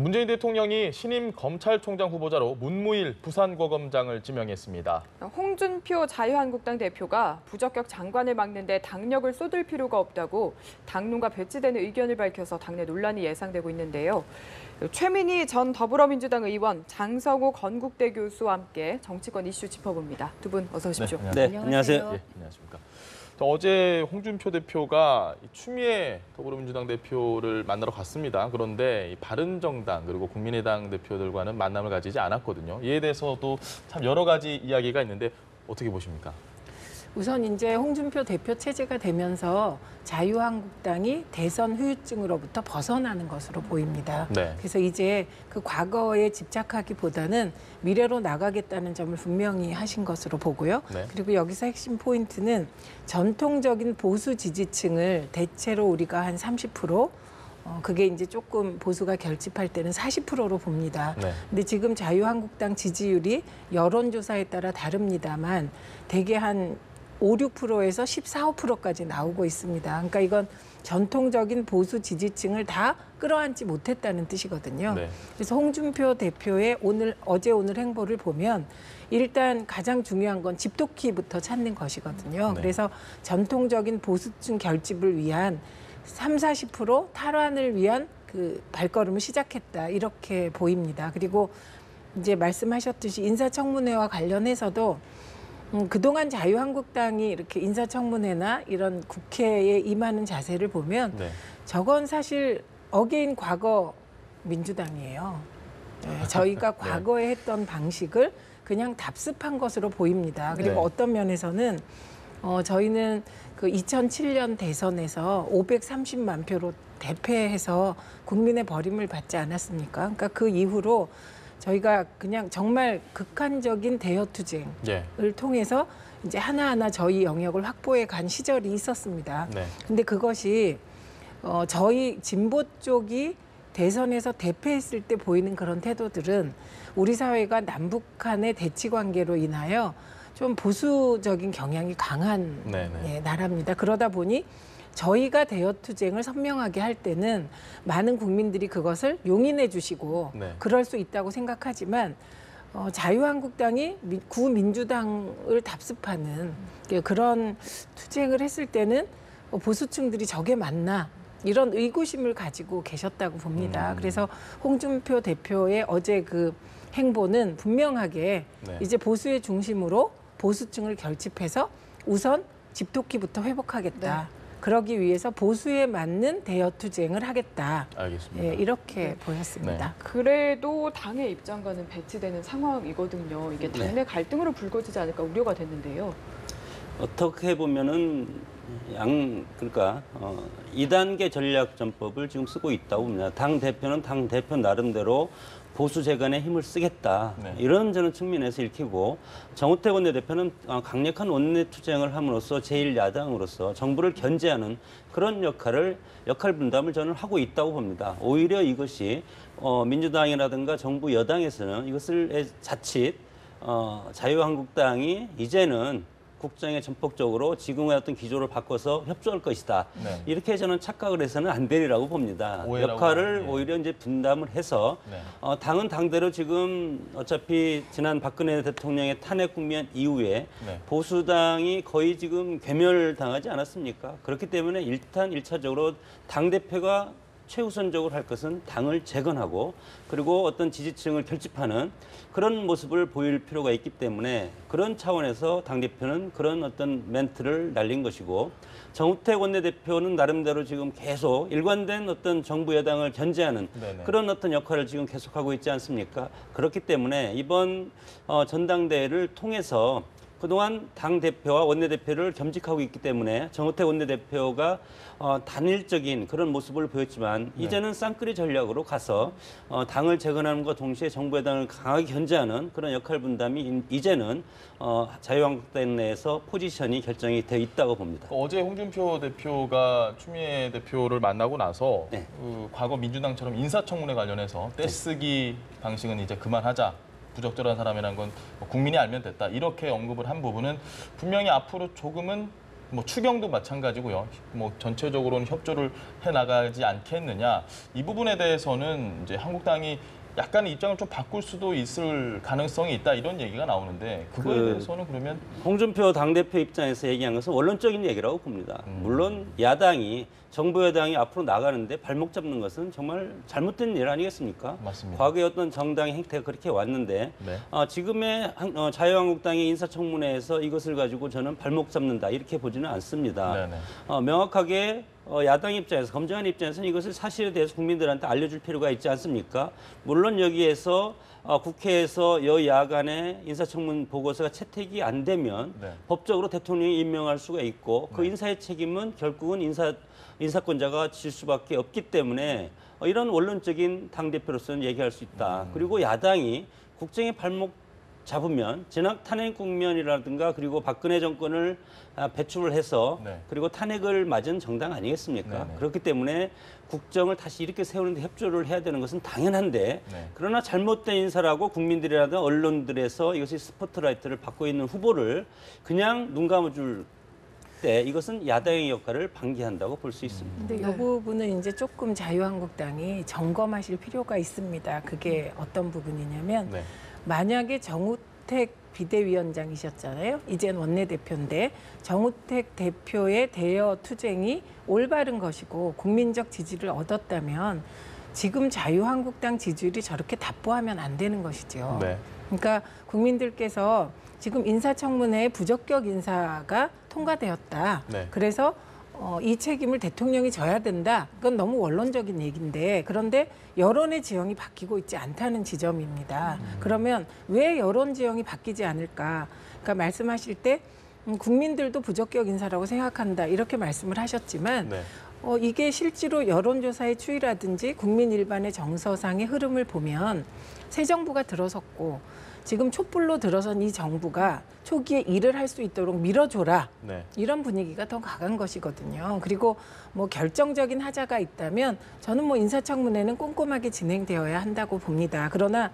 문재인 대통령이 신임 검찰총장 후보자로 문무일 부산고검장을 지명했습니다. 홍준표 자유한국당 대표가 부적격 장관을 막는 데 당력을 쏟을 필요가 없다고 당론과 배치되는 의견을 밝혀서 당내 논란이 예상되고 있는데요. 최민희 전 더불어민주당 의원, 장성호 건국대 교수와 함께 정치권 이슈 짚어봅니다. 두 분 어서 오십시오. 네, 안녕하세요. 예, 안녕하십니까. 어제 홍준표 대표가 추미애 더불어민주당 대표를 만나러 갔습니다. 그런데 바른정당 그리고 국민의당 대표들과는 만남을 가지지 않았거든요. 이에 대해서도 참 여러 가지 이야기가 있는데 어떻게 보십니까? 우선 이제 홍준표 대표 체제가 되면서 자유한국당이 대선 후유증으로부터 벗어나는 것으로 보입니다. 네. 그래서 이제 그 과거에 집착하기보다는 미래로 나가겠다는 점을 분명히 하신 것으로 보고요. 네. 그리고 여기서 핵심 포인트는 전통적인 보수 지지층을 대체로 우리가 한 30%, 그게 이제 조금 보수가 결집할 때는 40%로 봅니다. 네. 근데 지금 자유한국당 지지율이 여론조사에 따라 다릅니다만 대개 한 5, 6%에서 14, 5%까지 나오고 있습니다. 그러니까 이건 전통적인 보수 지지층을 다 끌어안지 못했다는 뜻이거든요. 네. 그래서 홍준표 대표의 어제 오늘 행보를 보면 일단 가장 중요한 건 집도키부터 찾는 것이거든요. 네. 그래서 전통적인 보수층 결집을 위한 3, 40% 탈환을 위한 그 발걸음을 시작했다 이렇게 보입니다. 그리고 이제 말씀하셨듯이 인사청문회와 관련해서도 그동안 자유한국당이 이렇게 인사청문회나 이런 국회에 임하는 자세를 보면 네. 저건 사실 어게인 과거 민주당이에요. 네, 저희가 과거에 했던 방식을 그냥 답습한 것으로 보입니다. 그리고 네. 어떤 면에서는 저희는 그 2007년 대선에서 530만 표로 대패해서 국민의 버림을 받지 않았습니까? 그러니까 그 이후로 저희가 그냥 정말 극한적인 대여 투쟁을 예. 통해서 이제 하나하나 저희 영역을 확보해 간 시절이 있었습니다. 네. 근데 그것이 저희 진보 쪽이 대선에서 대패했을 때 보이는 그런 태도들은 우리 사회가 남북 간의 대치 관계로 인하여 좀 보수적인 경향이 강한 나라입니다. 그러다 보니 저희가 대여 투쟁을 선명하게 할 때는 많은 국민들이 그것을 용인해 주시고 네. 그럴 수 있다고 생각하지만 자유한국당이 구민주당을 답습하는 그런 투쟁을 했을 때는 보수층들이 저게 맞나 이런 의구심을 가지고 계셨다고 봅니다. 그래서 홍준표 대표의 어제 그 행보는 분명하게 네. 이제 보수의 중심으로 보수층을 결집해서 우선 집토끼부터 회복하겠다. 네. 그러기 위해서 보수에 맞는 대여 투쟁을 하겠다. 알겠습니다. 예, 이렇게 보였습니다. 그래도 당의 입장과는 배치되는 상황이거든요. 이게 당내 갈등으로 불거지지 않을까 우려가 됐는데요. 어떻게 보면은 그러니까 2단계 전략 전법을 지금 쓰고 있다고 봅니다. 당 대표는 당 대표 나름대로 보수 재건에 힘을 쓰겠다. 네. 이런 저는 측면에서 읽히고 정우택 원내대표는 강력한 원내 투쟁을 함으로써 제1야당으로서 정부를 견제하는 그런 역할 분담을 저는 하고 있다고 봅니다. 오히려 이것이 민주당이라든가 정부 여당에서는 이것을 자칫 자유한국당이 이제는 국정에 전폭적으로 지금의 어떤 기조를 바꿔서 협조할 것이다. 네. 이렇게 저는 착각을 해서는 안 되리라고 봅니다. 오해라고 역할을 예. 오히려 이제 분담을 해서 네. 당은 당대로 지금 어차피 지난 박근혜 대통령의 탄핵 국면 이후에 네. 보수당이 거의 지금 괴멸당하지 않았습니까? 그렇기 때문에 일단 1차적으로 당대표가 최우선적으로 할 것은 당을 재건하고 그리고 어떤 지지층을 결집하는 그런 모습을 보일 필요가 있기 때문에 그런 차원에서 당대표는 그런 어떤 멘트를 날린 것이고 정우택 원내대표는 나름대로 지금 계속 일관된 어떤 정부 여당을 견제하는 네네. 그런 어떤 역할을 지금 계속하고 있지 않습니까? 그렇기 때문에 이번 전당대회를 통해서 그동안 당대표와 원내대표를 겸직하고 있기 때문에 정우택 원내대표가 단일적인 그런 모습을 보였지만 이제는 쌍끌이 전략으로 가서 당을 재건하는과 동시에 정부 여당을 강하게 견제하는 그런 역할 분담이 이제는 자유한국당 내에서 포지션이 결정이 되어 있다고 봅니다. 어제 홍준표 대표가 추미애 대표를 만나고 나서 네. 과거 민주당처럼 인사청문회 관련해서 떼쓰기 방식은 이제 그만하자. 부적절한 사람이라는 건 국민이 알면 됐다. 이렇게 언급을 한 부분은 분명히 앞으로 조금은 뭐 추경도 마찬가지고요. 뭐 전체적으로는 협조를 해 나가지 않겠느냐. 이 부분에 대해서는 이제 한국당이 약간 입장을 좀 바꿀 수도 있을 가능성이 있다 이런 얘기가 나오는데 그거에 대해서는 그러면 홍준표 당대표 입장에서 얘기한 것은 원론적인 얘기라고 봅니다. 물론 야당이 정부 여당이 앞으로 나가는데 발목 잡는 것은 정말 잘못된 일 아니겠습니까? 맞습니다. 과거에 어떤 정당의 행태가 그렇게 왔는데 네. 지금의 자유한국당의 인사청문회에서 이것을 가지고 저는 발목 잡는다 이렇게 보지는 않습니다. 네네. 명확하게 야당 입장에서 검증하는 입장에서는 이것을 사실에 대해서 국민들한테 알려줄 필요가 있지 않습니까? 물론 여기에서 국회에서 여야 간의 인사청문 보고서가 채택이 안 되면 네. 법적으로 대통령이 임명할 수가 있고 그 인사의 책임은 결국은 인사권자가 질 수밖에 없기 때문에 이런 원론적인 당대표로서는 얘기할 수 있다. 그리고 야당이 국정의 발목 잡으면 진학 탄핵 국면이라든가 그리고 박근혜 정권을 배출을 해서 네. 그리고 탄핵을 맞은 정당 아니겠습니까? 네네. 그렇기 때문에 국정을 다시 이렇게 세우는데 협조를 해야 되는 것은 당연한데 네. 그러나 잘못된 인사라고 국민들이라든 언론들에서 이것이 스포트라이트를 받고 있는 후보를 그냥 눈 감아줄 때 이것은 야당의 역할을 방기한다고 볼 수 있습니다. 근데 이 부분은 이제 조금 자유한국당이 점검하실 필요가 있습니다. 그게 어떤 부분이냐면 네. 만약에 정우택 비대위원장이셨잖아요. 이젠 원내대표인데 정우택 대표의 대여 투쟁이 올바른 것이고 국민적 지지를 얻었다면 지금 자유한국당 지지율이 저렇게 답보하면 안 되는 것이죠. 네. 그러니까 국민들께서 지금 인사청문회에 부적격 인사가 통과되었다. 네. 그래서 이 책임을 대통령이 져야 된다. 그건 너무 원론적인 얘기인데 그런데 여론의 지형이 바뀌고 있지 않다는 지점입니다. 그러면 왜 여론 지형이 바뀌지 않을까? 그러니까 말씀하실 때 국민들도 부적격 인사라고 생각한다. 이렇게 말씀을 하셨지만 네. 이게 실제로 여론조사의 추이라든지 국민 일반의 정서상의 흐름을 보면 새 정부가 들어섰고 지금 촛불로 들어선 이 정부가 초기에 일을 할 수 있도록 밀어줘라. 네. 이런 분위기가 더 강한 것이거든요. 그리고 뭐 결정적인 하자가 있다면 저는 뭐 인사청문회는 꼼꼼하게 진행되어야 한다고 봅니다. 그러나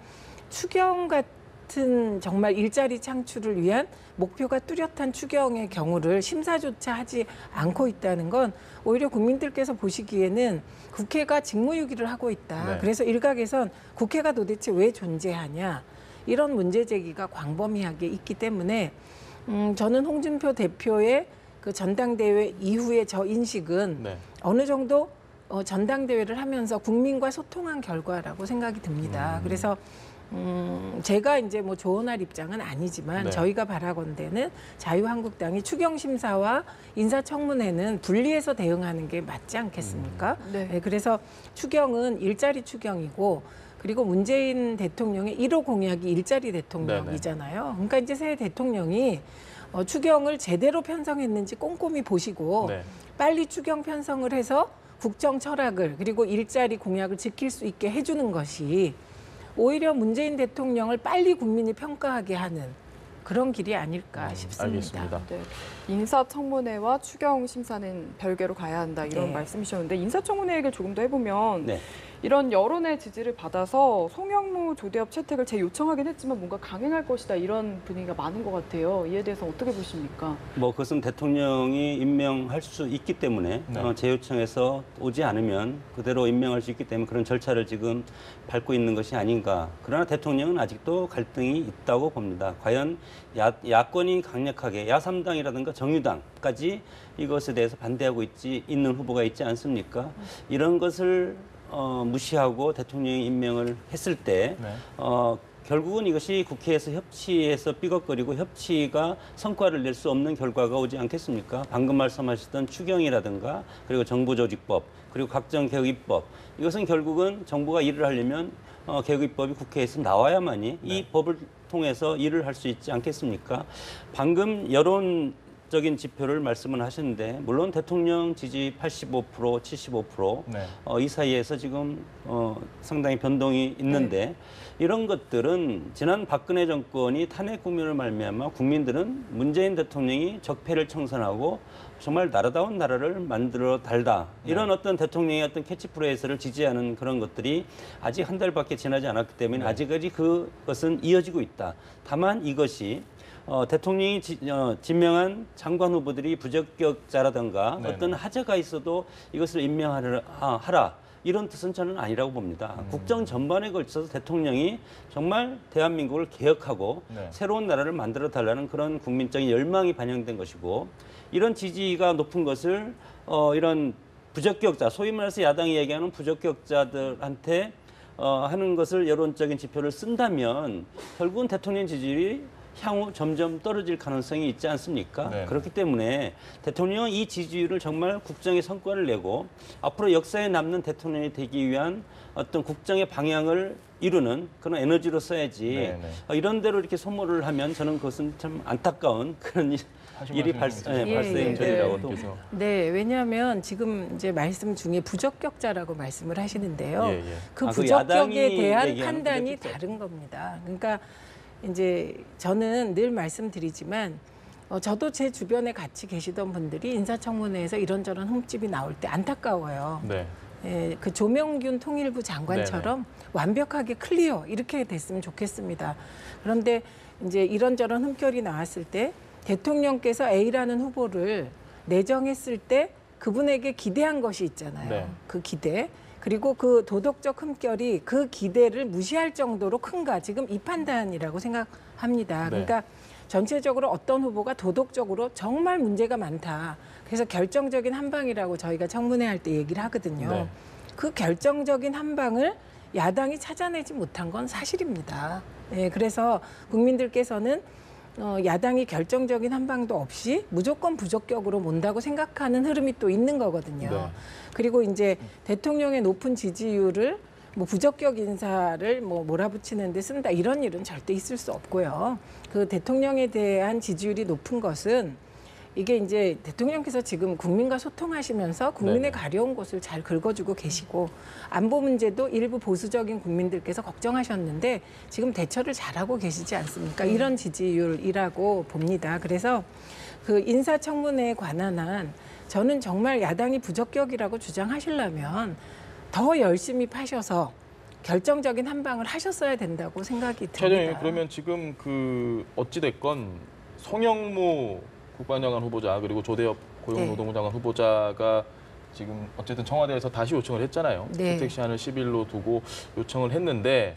추경 같은 정말 일자리 창출을 위한 목표가 뚜렷한 추경의 경우를 심사조차 하지 않고 있다는 건 오히려 국민들께서 보시기에는 국회가 직무유기를 하고 있다. 네. 그래서 일각에선 국회가 도대체 왜 존재하냐. 이런 문제 제기가 광범위하게 있기 때문에 저는 홍준표 대표의 그 전당대회 이후의 저 인식은 네. 어느 정도 전당대회를 하면서 국민과 소통한 결과라고 생각이 듭니다. 그래서 제가 이제 뭐 조언할 입장은 아니지만 네. 저희가 바라건대는 자유한국당이 추경심사와 인사청문회는 분리해서 대응하는 게 맞지 않겠습니까? 네. 네, 그래서 추경은 일자리 추경이고 그리고 문재인 대통령의 1호 공약이 일자리 대통령이잖아요. 그러니까 이제 새 대통령이 추경을 제대로 편성했는지 꼼꼼히 보시고 네. 빨리 추경 편성을 해서 국정 철학을 그리고 일자리 공약을 지킬 수 있게 해주는 것이 오히려 문재인 대통령을 빨리 국민이 평가하게 하는 그런 길이 아닐까 싶습니다. 알겠습니다. 네. 인사청문회와 추경 심사는 별개로 가야 한다 이런 네. 말씀이셨는데 인사청문회 얘기를 조금 더 해보면 네. 이런 여론의 지지를 받아서 송영무 조대업 채택을 재요청하긴 했지만 뭔가 강행할 것이다 이런 분위기가 많은 것 같아요. 이에 대해서 어떻게 보십니까? 뭐 그것은 대통령이 임명할 수 있기 때문에 네. 재요청해서 오지 않으면 그대로 임명할 수 있기 때문에 그런 절차를 지금 밟고 있는 것이 아닌가. 그러나 대통령은 아직도 갈등이 있다고 봅니다. 과연 야권이 강력하게 야3당이라든가 정유당까지 이것에 대해서 반대하고 있는 후보가 있지 않습니까? 이런 것을 무시하고 대통령이 임명을 했을 때 네. 결국은 이것이 국회에서 협치해서 삐걱거리고 협치가 성과를 낼 수 없는 결과가 오지 않겠습니까? 방금 말씀하셨던 추경이라든가 그리고 정부조직법 그리고 각종 개혁 입법 이것은 결국은 정부가 일을 하려면 개혁 입법이 국회에서 나와야만이 이 법을 통해서 일을 할 수 있지 않겠습니까? 방금 여론적인 지표를 말씀을 하셨는데 물론 대통령 지지 85%, 75% 네. 이 사이에서 지금 상당히 변동이 있는데 이런 것들은 지난 박근혜 정권이 탄핵 국면을 말미암아 국민들은 문재인 대통령이 적폐를 청산하고 정말 나라다운 나라를 만들어 달다 이런 어떤 대통령의 어떤 캐치프레이즈를 지지하는 그런 것들이 아직 한 달밖에 지나지 않았기 때문에 아직까지 그것은 이어지고 있다. 다만 이것이 대통령이 지명한 장관 후보들이 부적격자라든가 네네. 어떤 하자가 있어도 이것을 임명하라. 이런 뜻은 저는 아니라고 봅니다. 국정 전반에 걸쳐서 대통령이 정말 대한민국을 개혁하고 네. 새로운 나라를 만들어 달라는 그런 국민적인 열망이 반영된 것이고 이런 지지가 높은 것을 이런 부적격자, 소위 말해서 야당이 얘기하는 부적격자들한테 하는 것을 여론적인 지표를 쓴다면 결국은 대통령 지지율이 향후 점점 떨어질 가능성이 있지 않습니까? 네. 그렇기 때문에 대통령은 이 지지율을 정말 국정의 성과를 내고 앞으로 역사에 남는 대통령이 되기 위한 어떤 국정의 방향을 이루는 그런 에너지로 써야지 네, 이런 대로 이렇게 소모를 하면 저는 그것은 참 안타까운 그런 일이 발생되리라고 봅니다. 네, 왜냐하면 지금 이제 말씀 중에 부적격자라고 말씀을 하시는데요. 예, 예. 그 그 부적격에 야당이 대한 얘기하는 판단이 부적격자. 다른 겁니다. 그러니까 이제 저는 늘 말씀드리지만 저도 제 주변에 같이 계시던 분들이 인사청문회에서 이런저런 흠집이 나올 때 안타까워요. 네. 예, 그 조명균 통일부 장관처럼 완벽하게 클리어 이렇게 됐으면 좋겠습니다. 그런데 이제 이런저런 흠결이 나왔을 때 대통령께서 A라는 후보를 내정했을 때 그분에게 기대한 것이 있잖아요. 네. 그 기대. 그리고 그 도덕적 흠결이 그 기대를 무시할 정도로 큰가 지금 이 판단이라고 생각합니다. 네. 그러니까 전체적으로 어떤 후보가 도덕적으로 정말 문제가 많다. 그래서 결정적인 한 방이라고 저희가 청문회 할 때 얘기를 하거든요. 네. 그 결정적인 한 방을 야당이 찾아내지 못한 건 사실입니다. 예, 그래서 국민들께서는 야당이 결정적인 한 방도 없이 무조건 부적격으로 몬다고 생각하는 흐름이 또 있는 거거든요. 네. 그리고 이제 대통령의 높은 지지율을 뭐 부적격 인사를 뭐 몰아붙이는 데 쓴다 이런 일은 절대 있을 수 없고요. 그 대통령에 대한 지지율이 높은 것은 이게 이제 대통령께서 지금 국민과 소통하시면서 국민의 네네. 가려운 곳을 잘 긁어주고 계시고 안보 문제도 일부 보수적인 국민들께서 걱정하셨는데 지금 대처를 잘하고 계시지 않습니까? 이런 지지율이라고 봅니다. 그래서 그 인사청문회에 관한 한 저는 정말 야당이 부적격이라고 주장하시려면 더 열심히 파셔서 결정적인 한 방을 하셨어야 된다고 생각이 최 의원님, 듭니다. 그러면 지금 그 어찌됐건 송영무 국방장관 후보자 그리고 조대엽 고용노동부 장관 후보자가 지금 어쨌든 청와대에서 다시 요청을 했잖아요. 네. 출퇴 시한을 10일로 두고 요청을 했는데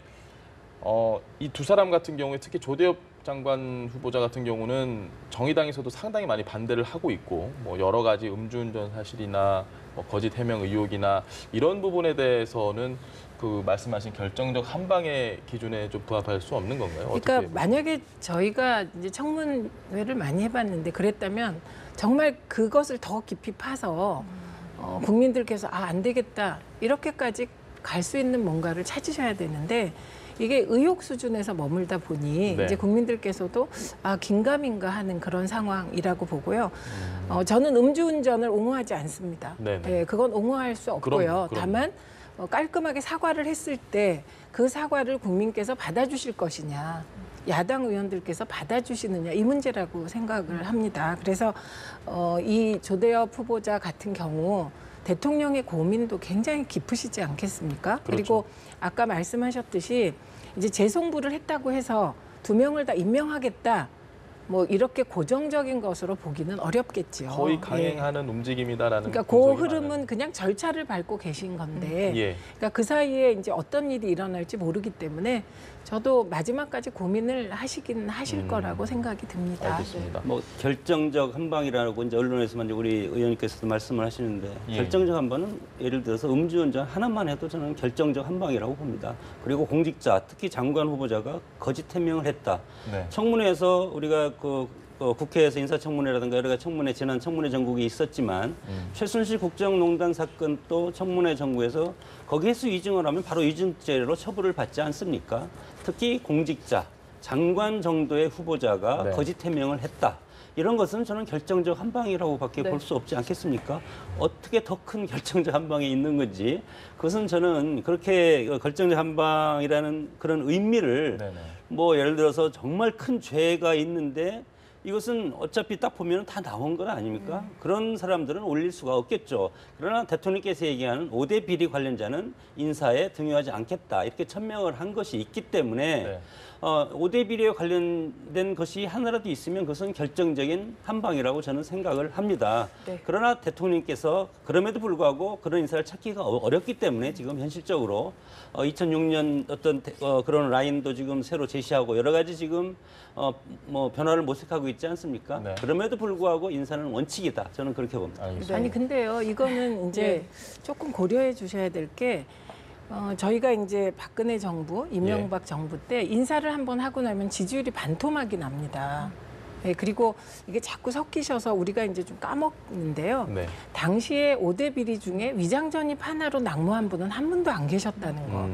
이 두 사람 같은 경우에 특히 조대엽 장관 후보자 같은 경우는 정의당에서도 상당히 많이 반대를 하고 있고 뭐 여러 가지 음주운전 사실이나 뭐 거짓 해명 의혹이나 이런 부분에 대해서는 그 말씀하신 결정적 한 방의 기준에 좀 부합할 수 없는 건가요? 그러니까 어떻게 만약에 저희가 이제 청문회를 많이 해봤는데 그랬다면 정말 그것을 더 깊이 파서 국민들께서 안 되겠다 이렇게까지 갈 수 있는 뭔가를 찾으셔야 되는데 이게 의혹 수준에서 머물다 보니 네. 이제 국민들께서도 긴가민가 하는 그런 상황이라고 보고요. 저는 음주운전을 옹호하지 않습니다. 네네. 예, 그건 옹호할 수 없고요. 그럼요. 다만 깔끔하게 사과를 했을 때 그 사과를 국민께서 받아주실 것이냐, 야당 의원들께서 받아주시느냐 이 문제라고 생각을 합니다. 그래서 이 조대엽 후보자 같은 경우 대통령의 고민도 굉장히 깊으시지 않겠습니까? 그렇죠. 그리고 아까 말씀하셨듯이 이제 재송부를 했다고 해서 2명을 다 임명하겠다. 뭐 이렇게 고정적인 것으로 보기는 어렵겠지요. 거의 예. 강행하는 움직임이다라는. 그러니까 그 분석이 흐름은 많아요. 그냥 절차를 밟고 계신 건데, 예. 그러니까 그 사이에 이제 어떤 일이 일어날지 모르기 때문에 저도 마지막까지 고민을 하시긴 하실 거라고 생각이 듭니다. 알겠습니다. 뭐 결정적 한 방이라고 이제 언론에서만 이제 우리 의원님께서도 말씀을 하시는데 예. 결정적 한 방은 예를 들어서 음주운전 하나만 해도 저는 결정적 한 방이라고 봅니다. 그리고 공직자 특히 장관 후보자가 거짓 해명을 했다. 네. 청문회에서 우리가 국회에서 인사청문회라든가 여러 가지 청문회 지난 청문회 전국이 있었지만 최순실 국정농단 사건 또 청문회 전국에서 거기에서 위증을 하면 바로 위증죄로 처벌을 받지 않습니까? 특히 공직자 장관 정도의 후보자가 네. 거짓 해명을 했다. 이런 것은 저는 결정적 한 방이라고밖에 네. 볼 수 없지 않겠습니까? 어떻게 더 큰 결정적 한 방이 있는 건지 그것은 저는 그렇게 결정적 한 방이라는 그런 의미를 네네. 뭐 예를 들어서 정말 큰 죄가 있는데 이것은 어차피 딱 보면 다 나온 건 아닙니까? 그런 사람들은 올릴 수가 없겠죠. 그러나 대통령께서 얘기하는 5대 비리 관련자는 인사에 등용하지 않겠다. 이렇게 천명을 한 것이 있기 때문에 네. 5대 비리에 관련된 것이 하나라도 있으면 그것은 결정적인 한 방이라고 저는 생각을 합니다. 네. 그러나 대통령께서 그럼에도 불구하고 그런 인사를 찾기가 어렵기 때문에 지금 현실적으로 2006년 어떤 그런 라인도 지금 새로 제시하고 여러 가지 지금 뭐 변화를 모색하고 있지 않습니까? 네. 그럼에도 불구하고 인사는 원칙이다. 저는 그렇게 봅니다. 알겠습니다. 아니 근데요, 이거는 이제 조금 고려해 주셔야 될 게 저희가 이제 박근혜 정부, 이명박 정부 때 인사를 한번 하고 나면 지지율이 반토막이 납니다. 네, 그리고 이게 자꾸 섞이셔서 우리가 이제 좀 까먹는데요. 네. 당시에 5대 비리 중에 위장 전입 하나로 낙무한 분은 한 분도 안 계셨다는 거.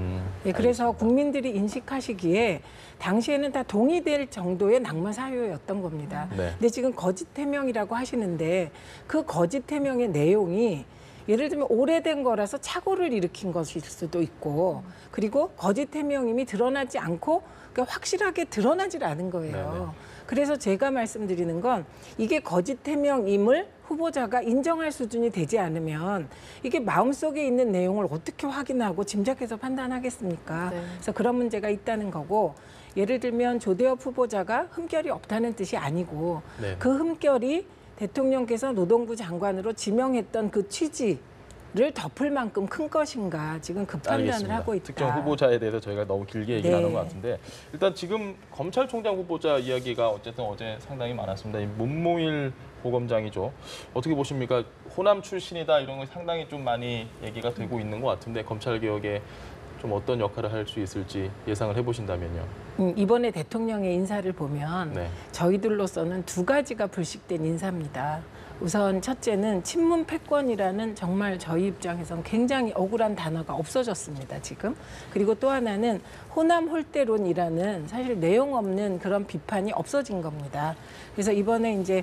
네, 그래서 국민들이 인식하시기에 당시에는 다 동의될 정도의 낙마 사유였던 겁니다. 네. 근데 지금 거짓 해명이라고 하시는데 그 거짓 해명의 내용이 예를 들면 오래된 거라서 착오를 일으킨 것일 수도 있고 그리고 거짓 해명임이 드러나지 않고 그러니까 확실하게 드러나질 않은 거예요. 네네. 그래서 제가 말씀드리는 건 이게 거짓 해명임을 후보자가 인정할 수준이 되지 않으면 이게 마음속에 있는 내용을 어떻게 확인하고 짐작해서 판단하겠습니까? 네. 그래서 그런 문제가 있다는 거고 예를 들면 조대엽 후보자가 흠결이 없다는 뜻이 아니고 네. 그 흠결이 대통령께서 노동부 장관으로 지명했던 그 취지를 덮을 만큼 큰 것인가 지금 그 판단을 알겠습니다. 하고 있다. 특정 후보자에 대해서 저희가 너무 길게 얘기를 네. 하는 것 같은데 일단 지금 검찰총장 후보자 이야기가 어쨌든 어제 상당히 많았습니다. 이 문무일 고검장이죠. 어떻게 보십니까? 호남 출신이다 이런 거 상당히 좀 많이 얘기가 되고 있는 것 같은데 검찰 개혁에 좀 어떤 역할을 할 수 있을지 예상을 해보신다면요. 이번에 대통령의 인사를 보면 네. 저희들로서는 두 가지가 불식된 인사입니다. 우선 첫째는 친문 패권이라는 정말 저희 입장에선 굉장히 억울한 단어가 없어졌습니다, 지금. 그리고 또 하나는 호남 홀대론이라는 사실 내용 없는 그런 비판이 없어진 겁니다. 그래서 이번에 이제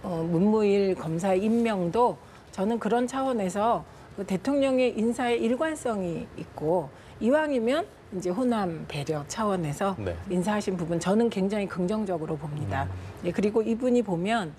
문무일 검사 임명도 저는 그런 차원에서 그 대통령의 인사에 일관성이 있고 이왕이면 이제 호남 배려 차원에서 네. 인사하신 부분 저는 굉장히 긍정적으로 봅니다. 예, 그리고 이분이 보면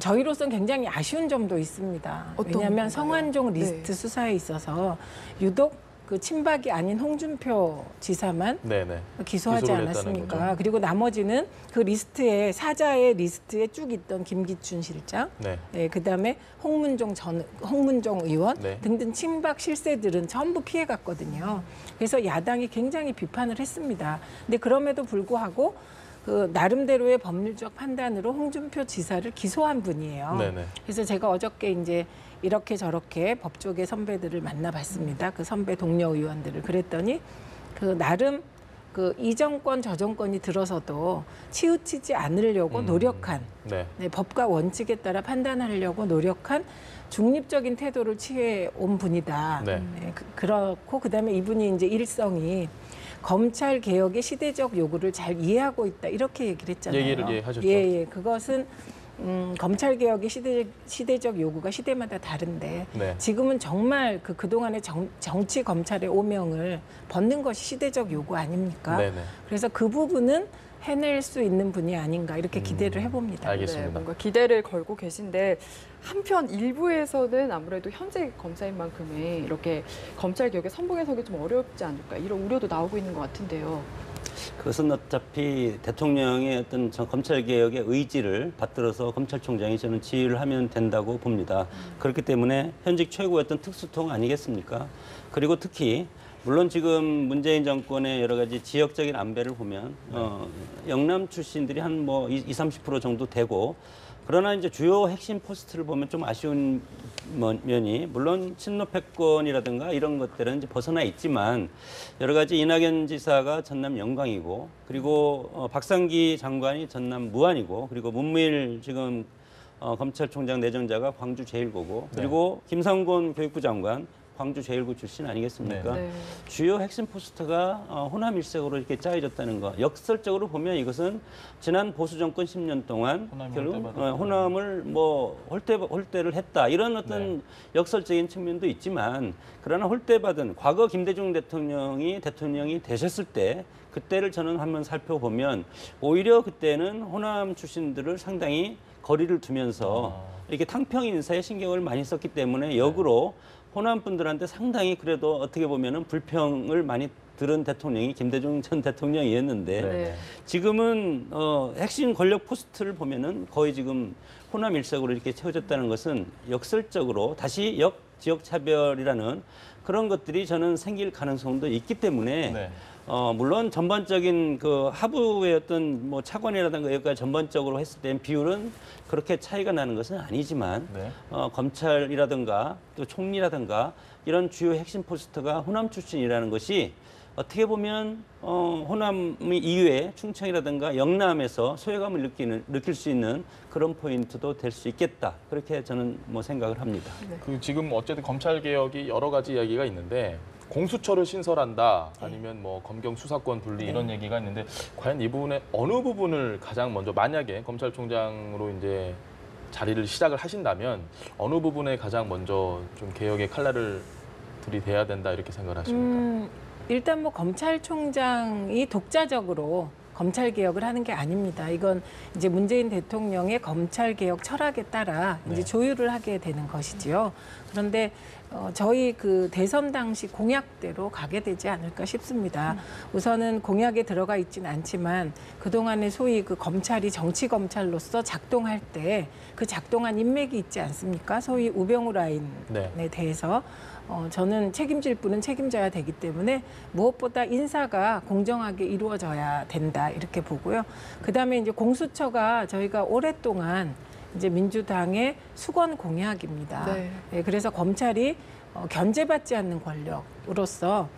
저희로서는 굉장히 아쉬운 점도 있습니다. 어떤 왜냐하면 건가요? 성완종 리스트 네. 수사에 있어서 유독 그 친박이 아닌 홍준표 지사만 네네. 기소하지 기소를 했다는 않았습니까? 거죠. 그리고 나머지는 그 리스트에 사자의 리스트에 쭉 있던 김기춘 실장, 네. 네, 그다음에 홍문종 의원 네. 등등 친박 실세들은 전부 피해갔거든요. 그래서 야당이 굉장히 비판을 했습니다. 근데 그럼에도 불구하고 그 나름대로의 법률적 판단으로 홍준표 지사를 기소한 분이에요. 네네. 그래서 제가 어저께 이제 이렇게 저렇게 법조계 선배들을 만나봤습니다. 그 선배 동료 의원들을 그랬더니 그 나름 그 이 정권 저 정권이 들어서도 치우치지 않으려고 노력한 네. 네, 법과 원칙에 따라 판단하려고 노력한 중립적인 태도를 취해 온 분이다. 네. 네, 그렇고 그다음에 이분이 이제 일성이 검찰 개혁의 시대적 요구를 잘 이해하고 있다 이렇게 얘기를 했잖아요. 얘기를 하셨죠. 예. 그것은 검찰 개혁의 시대적 요구가 시대마다 다른데 네. 지금은 정말 그동안의 정치 검찰의 오명을 벗는 것이 시대적 요구 아닙니까? 네네. 그래서 그 부분은 해낼 수 있는 분이 아닌가 이렇게 기대를 해봅니다. 알겠습니다. 네, 뭔가 기대를 걸고 계신데 한편 일부에서는 아무래도 현재 검사인 만큼의 이렇게 검찰 개혁에 선봉에 서기 좀 어렵지 않을까 이런 우려도 나오고 있는 것 같은데요. 그것은 어차피 대통령의 어떤 검찰 개혁의 의지를 받들어서 검찰총장이 저는 지휘를 하면 된다고 봅니다. 그렇기 때문에 현직 최고의 어떤 특수통 아니겠습니까? 그리고 특히 물론 지금 문재인 정권의 여러 가지 지역적인 안배를 보면 영남 출신들이 한 뭐 20-30% 정도 되고 그러나 이제 주요 핵심 포스트를 보면 좀 아쉬운 면이 물론 친노 패권이라든가 이런 것들은 이제 벗어나 있지만 여러 가지 이낙연 지사가 전남 영광이고 그리고 박상기 장관이 전남 무안이고 그리고 문무일 지금 검찰총장 내정자가 광주 제일고고 그리고 김상곤 교육부 장관 광주 제1구 출신 아니겠습니까? 네. 주요 핵심 포스트가 호남 일색으로 이렇게 짜여졌다는 거. 역설적으로 보면 이것은 지난 보수 정권 10년 동안 호남이 결국 홀대받았다. 호남을 뭐 홀대를 했다 이런 어떤 네. 역설적인 측면도 있지만 그러나 홀대받은 과거 김대중 대통령이 되셨을 때 그때를 저는 한번 살펴보면 오히려 그때는 호남 출신들을 상당히 거리를 두면서 이렇게 탕평 인사에 신경을 많이 썼기 때문에 역으로 호남 분들한테 상당히 그래도 어떻게 보면은 불평을 많이 들은 대통령이 김대중 전 대통령이었는데 네. 지금은 핵심 권력 포스트를 보면은 거의 지금 호남 일색으로 이렇게 채워졌다는 것은 역설적으로 다시 지역 차별이라는 그런 것들이 저는 생길 가능성도 있기 때문에 네. 물론 전반적인 그 하부의 어떤 뭐 차관이라든가 여기까지 전반적으로 했을 때 비율은 그렇게 차이가 나는 것은 아니지만 네. 검찰이라든가 또 총리라든가 이런 주요 핵심 포스트가 호남 출신이라는 것이 어떻게 보면 호남 이외에 충청이라든가 영남에서 소외감을 느낄 수 있는 그런 포인트도 될 수 있겠다. 그렇게 저는 뭐 생각을 합니다. 그 지금 어쨌든 검찰 개혁이 여러 가지 이야기가 있는데 공수처를 신설한다 아니면 뭐 검경 수사권 분리 이런 얘기가 있는데 과연 이 부분의 어느 부분을 가장 먼저 만약에 검찰총장으로 이제 자리를 시작을 하신다면 어느 부분에 가장 먼저 좀 개혁의 칼날을 들이대야 된다 이렇게 생각을 하십니까? 일단 뭐 검찰총장이 독자적으로 검찰 개혁을 하는 게 아닙니다. 이건 이제 문재인 대통령의 검찰 개혁 철학에 따라 이제 네. 조율을 하게 되는 것이지요. 그런데 저희 그 대선 당시 공약대로 가게 되지 않을까 싶습니다. 우선은 공약에 들어가 있지는 않지만 그동안에 소위 그 검찰이 정치 검찰로서 작동할 때 그 작동한 인맥이 있지 않습니까? 소위 우병우 라인에 네. 대해서 저는 책임질 분은 책임져야 되기 때문에 무엇보다 인사가 공정하게 이루어져야 된다 이렇게 보고요. 그다음에 이제 공수처가 저희가 오랫동안 이제 민주당의 수건 공약입니다. 네. 네, 그래서 검찰이 견제받지 않는 권력으로서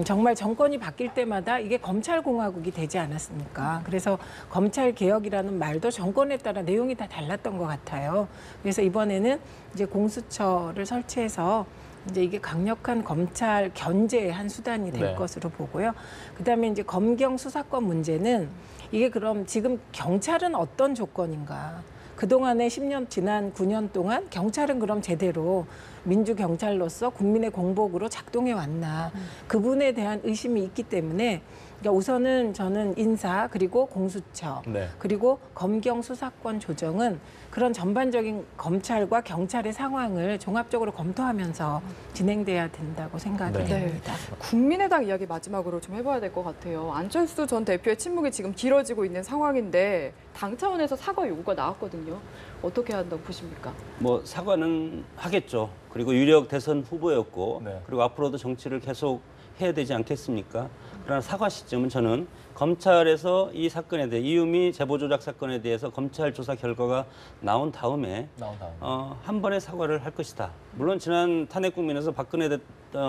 정말 정권이 바뀔 때마다 이게 검찰공화국이 되지 않았습니까? 그래서 검찰개혁이라는 말도 정권에 따라 내용이 다 달랐던 것 같아요. 그래서 이번에는 이제 공수처를 설치해서 이제 이게 강력한 검찰 견제의 한 수단이 될 네. 것으로 보고요. 그다음에 이제 검경 수사권 문제는 이게 그럼 지금 경찰은 어떤 조건인가? 그동안에 지난 9년 동안 경찰은 그럼 제대로 민주경찰로서 국민의 공복으로 작동해 왔나. 그분에 대한 의심이 있기 때문에 그러니까 우선은 저는 인사 그리고 공수처 네. 그리고 검경 수사권 조정은 그런 전반적인 검찰과 경찰의 상황을 종합적으로 검토하면서 진행돼야 된다고 생각이 네. 됩니다. 국민의당 이야기 마지막으로 좀 해봐야 될 것 같아요. 안철수 전 대표의 침묵이 지금 길어지고 있는 상황인데 당 차원에서 사과 요구가 나왔거든요. 어떻게 한다고 보십니까? 뭐 사과는 하겠죠. 그리고 유력 대선 후보였고 네. 그리고 앞으로도 정치를 계속 해야 되지 않겠습니까? 그러나 사과 시점은 저는 검찰에서 이 사건에 대해 이유미 제보 조작 사건에 대해서 검찰 조사 결과가 나온 다음에 한 번의 사과를 할 것이다. 물론 지난 탄핵 국면에서 박근혜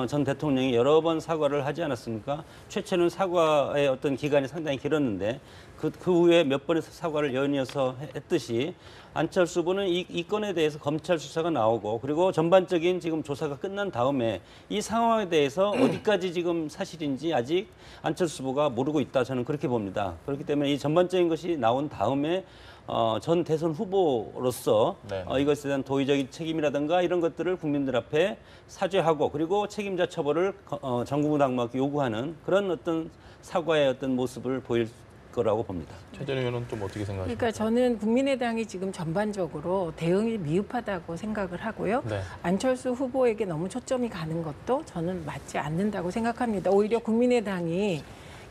전 대통령이 여러 번 사과를 하지 않았습니까? 최초는 사과의 어떤 기간이 상당히 길었는데 그 후에 몇 번의 사과를 연이어서 했듯이 안철수 후보는 이 건에 대해서 검찰 수사가 나오고 그리고 전반적인 지금 조사가 끝난 다음에 이 상황에 대해서 어디까지 지금 사실인지 아직 안철수 후보가 모르고 있다. 저는 그렇게 봅니다. 그렇기 때문에 이 전반적인 것이 나온 다음에 전 대선 후보로서 네. 이것에 대한 도의적인 책임이라든가 이런 것들을 국민들 앞에 사죄하고 그리고 책임자 처벌을 전국당마다 요구하는 그런 어떤 사과의 어떤 모습을 보일 거라고 봅니다. 최재룡 의원은 좀 어떻게 생각하십니까? 그러니까 저는 국민의당이 지금 전반적으로 대응이 미흡하다고 생각을 하고요. 네. 안철수 후보에게 너무 초점이 가는 것도 저는 맞지 않는다고 생각합니다. 오히려 국민의당이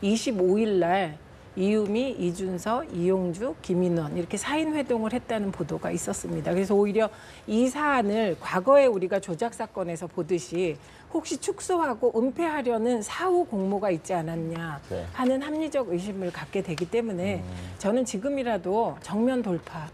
25일 날 이유미, 이준서, 이용주, 김인원 이렇게 4인 회동을 했다는 보도가 있었습니다. 그래서 오히려 이 사안을 과거에 우리가 조작 사건에서 보듯이 혹시 축소하고 은폐하려는 사후 공모가 있지 않았냐 네. 하는 합리적 의심을 갖게 되기 때문에 저는 지금이라도 정면 돌파,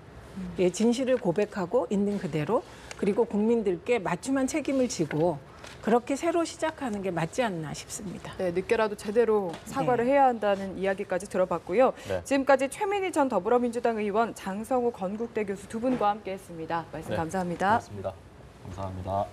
예, 진실을 고백하고 있는 그대로 그리고 국민들께 맞춤한 책임을 지고 그렇게 새로 시작하는 게 맞지 않나 싶습니다. 네, 늦게라도 제대로 사과를 해야 한다는 이야기까지 들어봤고요. 네. 지금까지 최민희 전 더불어민주당 의원, 장성우 건국대 교수 두 분과 함께했습니다. 말씀 네. 감사합니다. 고맙습니다. 감사합니다.